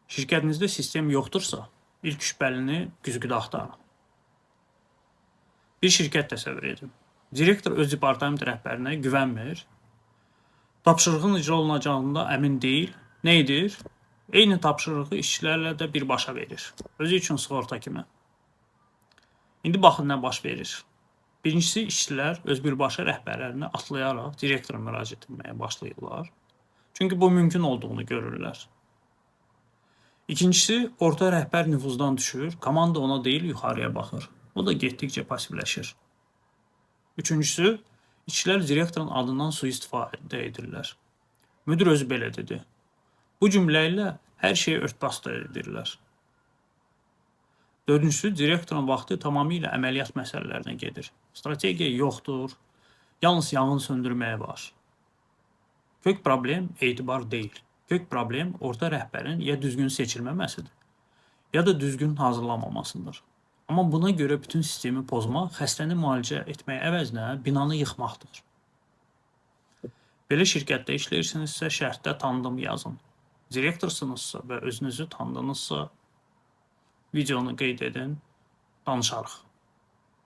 Şirkətinizdə sistem yoxdursa, ilk şübhəlini güzgüdə axtarın. Bir şirkət təsəvvür edin. Direktor öz departament rəhbərinə güvənmir, tapşırığın icra olunacağında əmin deyil. Nə edir? Eyni tapşırığı işçilərlə də birbaşa verir. Özü üçün sığorta kimi. İndi baxın nə baş verir. Birincisi, işçilər öz birbaşa rəhbərlərini atlayaraq direktora müraciət etməyə başlayırlar. Çünki bu mümkün olduğunu görürlər. İkincisi, orta rəhbər nüfuzdan düşür, komanda ona deyil, yuxarıya baxır. O da getdikcə pasivləşir. Üçüncüsü, işçilər direktorun adından sui-istifadə edirlər. Müdir özü belə dedi. Bu cümlə ilə hər şeyi örtbas edirlər. Dördüncüsü, direktorun vaxtı tamamilə əməliyyat məsələlərinə gedir. Strategiya yoxdur, yalnız yanğın söndürməyə var. Kök problem etibar deyil. Kök problem orta rəhbərin ya düzgün seçilməməsidir, ya da düzgün hazırlanmamasıdır. Amma buna görə bütün sistemi pozmaq, xəstəni müalicə etmək əvəzinə binanı yıxmaqdır. Belə şirkətdə işləyirsinizsə, şərtdə tanıdım yazın. Direktorsunuzsa və özünüzü tanıdınızsa, videonu qeyd edin, danışarıq.